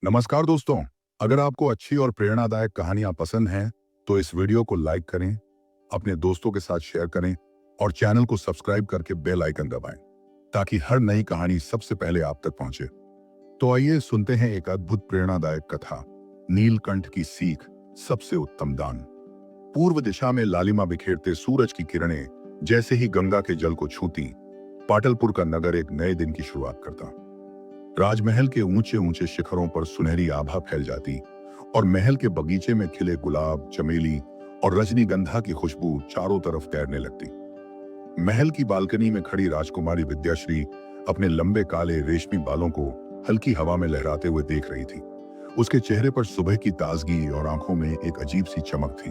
नमस्कार दोस्तों। अगर आपको अच्छी और प्रेरणादायक कहानियां पसंद हैं तो इस वीडियो को लाइक करें, अपने दोस्तों के साथ शेयर करें और चैनल को सब्सक्राइब करके बेल आइकन दबाएं ताकि हर नई कहानी सबसे पहले आप तक पहुंचे। तो आइए सुनते हैं एक अद्भुत प्रेरणादायक कथा, नीलकंठ की सीख, सबसे उत्तम दान। पूर्व दिशा में लालिमा बिखेरते सूरज की किरणें जैसे ही गंगा के जल को छूती, पाटलपुर का नगर एक नए दिन की शुरुआत करता। राजमहल के ऊंचे ऊंचे शिखरों पर सुनहरी आभा फैल जाती और महल के बगीचे में खिले गुलाब, चमेली और रजनीगंधा की खुशबू चारों तरफ तैरने लगती। महल की बालकनी में खड़ी राजकुमारी विद्याश्री अपने लंबे काले रेशमी बालों को हल्की हवा में लहराते हुए देख रही थी। उसके चेहरे पर सुबह की ताजगी और आंखों में एक अजीब सी चमक थी।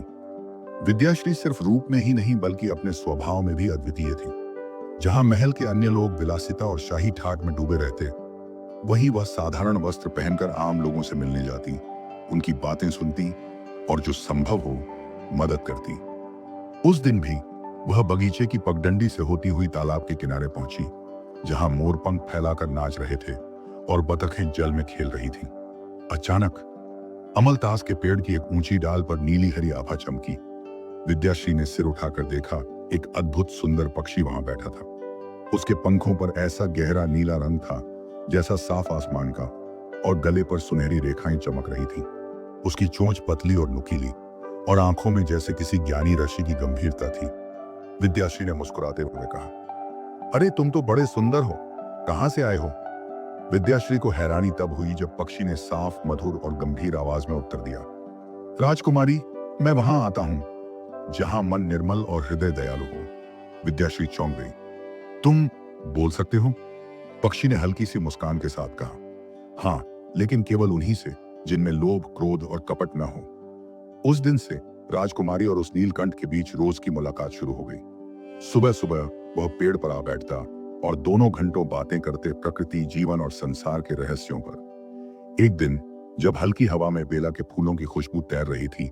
विद्याश्री सिर्फ रूप में ही नहीं बल्कि अपने स्वभाव में भी अद्वितीय थी। जहां महल के अन्य लोग विलासिता और शाही ठाट में डूबे रहते, वहीं वह साधारण वस्त्र पहनकर आम लोगों से मिलने जाती, उनकी बातें सुनती और जो संभव हो मदद करती। उस दिन भी वह बगीचे की पगडंडी से होती हुई तालाब के किनारे पहुंची, जहां मोर पंख फैलाकर नाच रहे थे और बतखें जल में खेल रही थीं। अचानक अमलतास के पेड़ की एक ऊंची डाल पर नीली हरी आभा चमकी। विद्याश्री ने सिर उठाकर देखा, एक अद्भुत सुंदर पक्षी वहां बैठा था। उसके पंखों पर ऐसा गहरा नीला रंग था जैसा साफ आसमान का, और गले पर सुनहरी रेखाएं चमक रही थीं। उसकी चोंच पतली और नुकीली और आंखों में जैसे किसी ज्ञानी ऋषि की गंभीरता थी। विद्याश्री ने मुस्कुराते हुए कहा, अरे तुम तो बड़े सुंदर हो, कहां से आए हो? विद्याश्री को हैरानी तब हुई जब पक्षी ने साफ, मधुर और गंभीर आवाज में उत्तर दिया, राजकुमारी, मैं वहां आता हूं जहां मन निर्मल और हृदय दयालु हो। विद्याश्री चौंक गई। तुम बोल सकते हो? पक्षी ने हल्की सी मुस्कान के साथ कहा, हाँ, लेकिन केवल उन्हीं से जिनमें लोभ, क्रोध और कपट न हो। उस दिन से राजकुमारी और उस नीलकंठ के बीच रोज की मुलाकात शुरू हो गई। सुबह सुबह वह पेड़ पर आ बैठता और दोनों घंटों बातें करते प्रकृति, जीवन और संसार के रहस्यों पर। एक दिन जब हल्की हवा में बेला के फूलों की खुशबू तैर रही थी,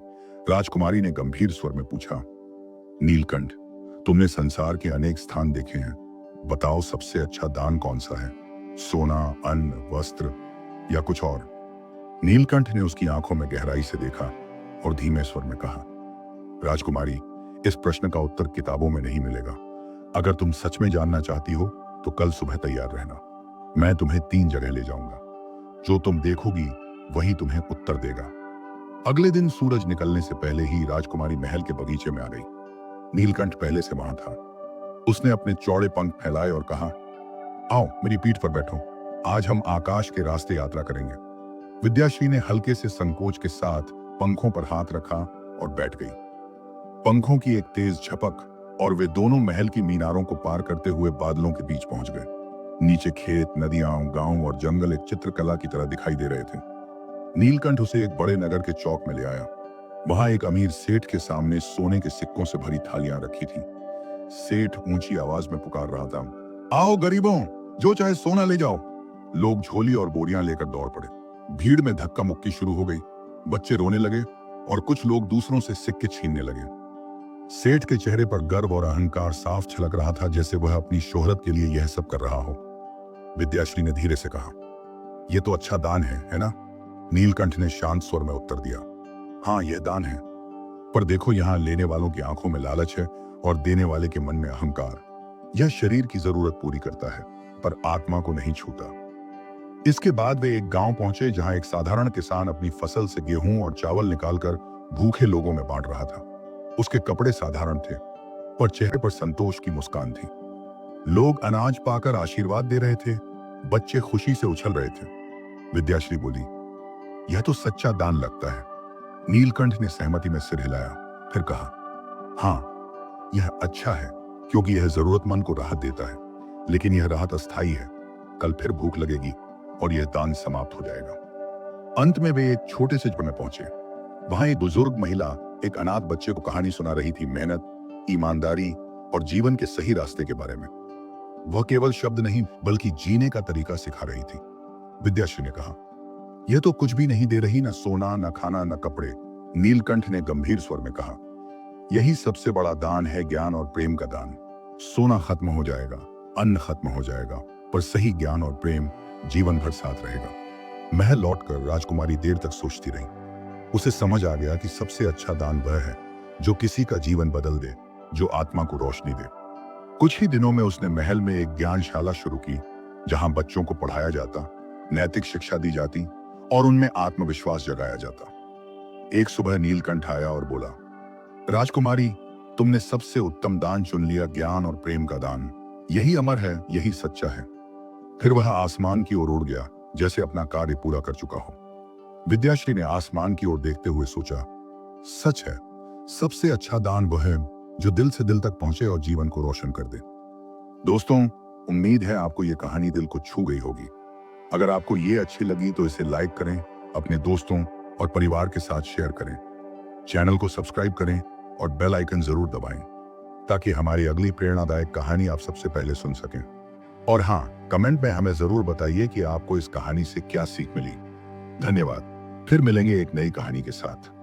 राजकुमारी ने गंभीर स्वर में पूछा, नीलकंठ, तुमने संसार के अनेक स्थान देखे हैं, बताओ सबसे अच्छा दान कौन सा है? सोना, अन्न, वस्त्र या कुछ और? नीलकंठ ने उसकी आंखों में गहराई से देखा और धीमे स्वर में कहा, राजकुमारी, इस प्रश्न का उत्तर किताबों में नहीं मिलेगा। अगर तुम सच में जानना चाहती हो तो कल सुबह तैयार रहना। मैं तुम्हें 3 जगह ले जाऊंगा। जो तुम देखोगी वही तुम्हें उत्तर देगा। अगले दिन सूरज निकलने से पहले ही राजकुमारी महल के बगीचे में आ गई। नीलकंठ पहले से वहां था। उसने अपने चौड़े पंख फैलाए और कहा, आओ मेरी पीठ पर बैठो, आज हम आकाश के रास्ते यात्रा करेंगे। विद्याश्री ने हल्के से संकोच के साथ पंखों पर हाथ रखा और बैठ गई। पंखों की एक तेज झपक और वे दोनों महल की मीनारों को पार करते हुए बादलों के बीच पहुंच गए। नीचे खेत, नदियां, गांव और जंगल एक चित्रकला की तरह दिखाई दे रहे थे। नीलकंठ उसे एक बड़े नगर के चौक में ले आया। वहां एक अमीर सेठ के सामने सोने के सिक्कों से भरी थालियां रखी थी। सेठ ऊंची आवाज में पुकार रहा था, आओ गरीबों, जो चाहे सोना ले जाओ। लोग झोली और बोरियां लेकर दौड़ पड़े। भीड़ में धक्का मुक्की शुरू हो गई। बच्चे रोने लगे और कुछ लोग दूसरों से सिक्के छीनने लगे। सेठ के चेहरे पर गर्व और अहंकार साफ झलक रहा था, जैसे वह अपनी शोहरत के लिए यह सब कर रहा हो। विद्याश्री ने धीरे से कहा, यह तो अच्छा दान है ना? नीलकंठ ने शांत स्वर में उत्तर दिया, हाँ, यह दान है, पर देखो, यहाँ लेने वालों की आंखों में लालच है और देने वाले के मन में अहंकार। यह शरीर की जरूरत पूरी करता है पर आत्मा को नहीं छूता। इसके बाद वे एक गांव पहुंचे जहां एक साधारण किसान अपनी फसल से गेहूं और चावल निकालकर भूखे लोगों में बांट रहा था। उसके कपड़े साधारण थे पर चेहरे पर संतोष की मुस्कान थी। लोग अनाज पाकर आशीर्वाद दे रहे थे, बच्चे खुशी से उछल रहे थे। विद्याश्री बोली, यह तो सच्चा दान लगता है। नीलकंठ ने सहमति में सिर हिलाया, फिर कहा, हाँ, यह अच्छा है क्योंकि यह जरूरतमंद को राहत देता है, लेकिन यह राहत अस्थायी है। कल फिर भूख लगेगी और यह दान समाप्त हो जाएगा। अंत में वे एक छोटे से जगह में पहुंचे। वहां एक बुजुर्ग महिला एक अनाथ बच्चे को कहानी सुना रही थी, मेहनत, ईमानदारी और जीवन के सही रास्ते के बारे में। वह केवल शब्द नहीं बल्कि जीने का तरीका सिखा रही थी। विद्याश्री ने कहा, यह तो कुछ भी नहीं दे रही, न सोना, न खाना, न कपड़े। नीलकंठ ने गंभीर स्वर में कहा, यही सबसे बड़ा दान है, ज्ञान और प्रेम का दान। सोना खत्म हो जाएगा, अन्न खत्म हो जाएगा, पर सही ज्ञान और प्रेम जीवन भर साथ रहेगा। महल लौटकर राजकुमारी देर तक सोचती रही। उसे समझ आ गया कि सबसे अच्छा दान वह है जो किसी का जीवन बदल दे, जो आत्मा को रोशनी दे। कुछ ही दिनों में उसने महल में एक ज्ञानशाला शुरू की, जहां बच्चों को पढ़ाया जाता, नैतिक शिक्षा दी जाती और उनमें आत्मविश्वास जगाया जाता। एक सुबह नीलकंठ आया और बोला, राजकुमारी, तुमने सबसे उत्तम दान चुन लिया, ज्ञान और प्रेम का दान। यही अमर है, यही सच्चा है। फिर वह आसमान की ओर उड़ गया, जैसे अपना कार्य पूरा कर चुका हो। विद्याश्री ने आसमान की ओर देखते हुए सोचा, सच है, सबसे अच्छा दान वह है जो दिल से दिल तक पहुंचे और जीवन को रोशन कर दे। दोस्तों, उम्मीद है आपको यह कहानी दिल को छू गई होगी। अगर आपको ये अच्छी लगी तो इसे लाइक करें, अपने दोस्तों और परिवार के साथ शेयर करें। चैनल को सब्सक्राइब करें और बेल आइकन जरूर दबाएं, ताकि हमारी अगली प्रेरणादायक कहानी आप सबसे पहले सुन सकें। और हाँ, कमेंट में हमें जरूर बताइए कि आपको इस कहानी से क्या सीख मिली। धन्यवाद। फिर मिलेंगे एक नई कहानी के साथ।